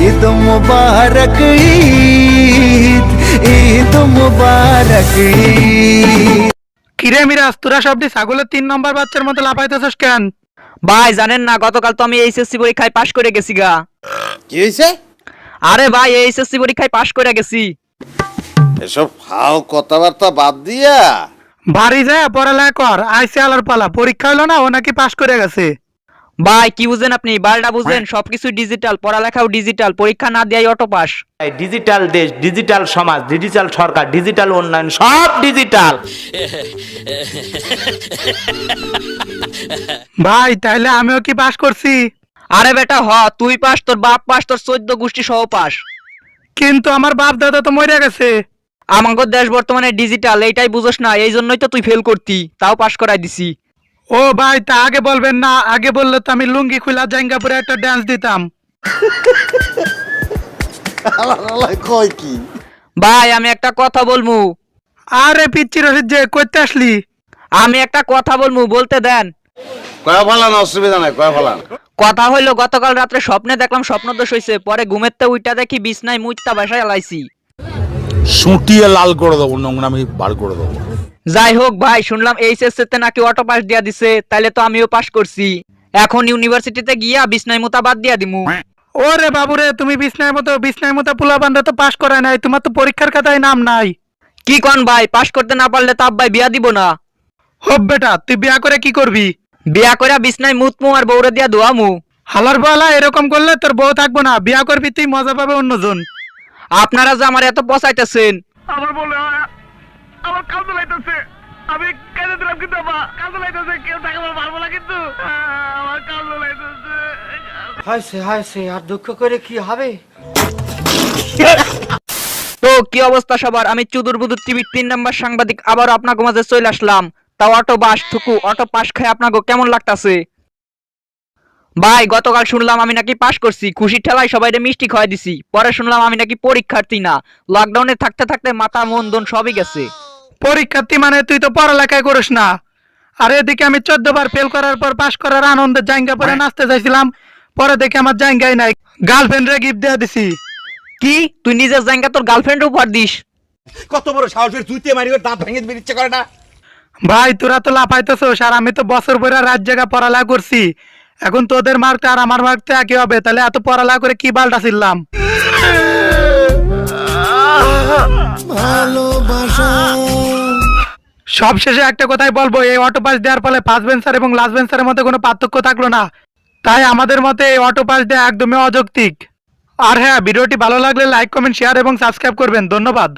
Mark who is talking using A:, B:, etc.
A: ঈদ মুবারক ঈদ, ঈদ মুবারক ঈদ।
B: কিরে মিরাজ, তোরা সবটি ছাগলের 3 নম্বর বাচ্চার মতো লাফাইতেছস কেন?
C: ভাই জানেন না, গতকাল তো আমি এইচএসসি পরীক্ষায় পাশ করে গেছি গা।
D: কি হয়েছে?
C: আরে ভাই এইচএসসি পরীক্ষায় পাশ করে গেছি।
D: এসব ফাও কথাবার্তা বাদ দিয়া
B: বাড়ি যায় পড়ালেখা কর, আইসে আলার পালা। পরীক্ষা হলো না, ও নাকি পাশ করে গেছে।
C: ভাই কি বুঝেন আপনি? বারটা বুঝেন, সবকিছু ডিজিটাল, পড়ালেখাও ডিজিটাল, পরীক্ষা না দিয়াই অটো পাস।
E: ডিজিটাল দেশ, ডিজিটাল সমাজ, ডিজিটাল সরকার, ডিজিটাল উন্নয়ন, সব ডিজিটাল।
B: ভাই তাইলে আমিও কি পাশ করছি?
C: আরে বেটা হ, তুই পাস, তোর বাপ পাস, তোর 14 গোষ্ঠী সহ পাস।
B: কিন্তু আমার বাপ দাদা তো মরে গেছে।
C: আমাদের দেশ বর্তমানে ডিজিটাল, এইটাই বুঝোস না, এই জন্যই তো তুই ফেল করতি, তাও পাস করাই দিছি।
B: ও ভাই, তা আগে বলবেন না? আগে বললে তো আমি লুঙ্গি খুলা জাঙ্গাপুরে একটা ডান্স দিতাম।
D: কয় কি?
C: ভাই আমি একটা কথা বলমু।
B: আরে পিচ্চি রশিদ, যে করতে আসলি?
C: আমি একটা কথা বলমু, বলতে দেন।
D: কয়া ফেলান, অসুবিধা নাই, কয়া ফেলান।
C: কথা হইলো, গতকাল রাত্রে স্বপ্নে দেখলাম স্বপ্নদোষ হইছে, পরে ঘুমেরতে উইটা দেখি বিছনায় মুইতা বাসায় লাইছি।
F: সুটিয়ে লাল করে দেবো, নোংরামি বার করে দেবো।
C: যাই হোক ভাই, শুনলাম এইচএসসি তে নাকি অটো পাস দিয়া দিছে, তাইলে তো আমিও পাস করছি। এখন ইউনিভার্সিটিতে গিয়া বিছনায় মুতা বাদ দিয়া দিমু।
B: ওরে বাবুরে, তুমি বিছনায় মতো পোলা বান্ধা তো পাশ করায় নাই, তোমার তো পরীক্ষার খাতায় নাম নাই।
C: কি কন ভাই, পাস করতে না পারলে তো আব্বাই বিয়া দিব না।
B: হোপ বেটা, তুই বিয়া করে কি করবি?
C: বিয়া কইরা বিছনায় মুতমু আর বউরে দিয়া দোয়ামু।
B: হালার বালা, এরকম করলে তোর বউ থাকবো না। বিয়া করবি তুই, মজা পাবে অন্যজন।
C: আপনারা যে আমার এত পচাইতেছেন।
B: আমার বলে আমার কাজ লাইতেছে, আমি কেঁদে দিলাম, কিন্তু আমার কাজ লাইতেছে, কেউ তাকে আমার মারবো না, কিন্তু আমার কাজ লাইতেছে।
A: হাসে হাসে আর দুঃখ করে কি হবে?
C: তো কি অবস্থা সবার? আমি চুদুর বুদুর টিভির 3 নম্বর সাংবাদিক আবার আপনাকে মাঝে চলে আসলাম। তাও অটো বাস থুকু, অটো পাস খায় আপনাকে কেমন লাগতাছে? ভাই গতকাল শুনলাম আমি নাকি পাস করছি, খুশির ঠেলায় সবাইকে মিষ্টি খাওয়াই দিছি। পরে শুনলাম আমি নাকি পরীক্ষার্থী না, লকডাউনে থাকতে থাকতে মাথা মন দন সবই গেছে।
B: পরীক্ষার্থী মানে তুই তো পড়ালেখাই করিস না। আর এদিকে আমি 14 বার ফেল করার পর পাশ করার আনন্দে জাঙ্গা পরে নাচতে চাইছিলাম, পরে দেখে আমার জাঙ্গাই নাই, গার্লফ্রেন্ডরে গিফট দিয়ে দিছি।
C: কি তুই নিজের জায়গা তোর গার্লফ্রেন্ড উপহার দিস?
F: কত বড় সাহসের জুইতে মারি, ওর দাঁত ভেঙে দিতে ইচ্ছে করে না?
B: ভাই তোরা তো লাফাইতেছস, আর আমি তো বছর ভরে রাত জায়গা পড়ালেখা করছি। এখন তোদের মারতে আর আমার মারতে একই হবে, তাহলে এত পড়ালেখা করে কি বালটা ছিলাম?
A: ভালোবাসা
B: সব শেষে একটা কথাই বলবো, এই অটো পাস দেওয়ার ফলে ফার্স্ট বেঞ্চার এবং লাস্ট বেঞ্চারের মধ্যে কোনো পার্থক্য থাকলো না। তাই আমাদের মতে এই অটো পাস দেওয়া একদমই অযৌক্তিক। আর হ্যাঁ, ভিডিওটি ভালো লাগলে লাইক, কমেন্ট, শেয়ার এবং সাবস্ক্রাইব করবেন। ধন্যবাদ।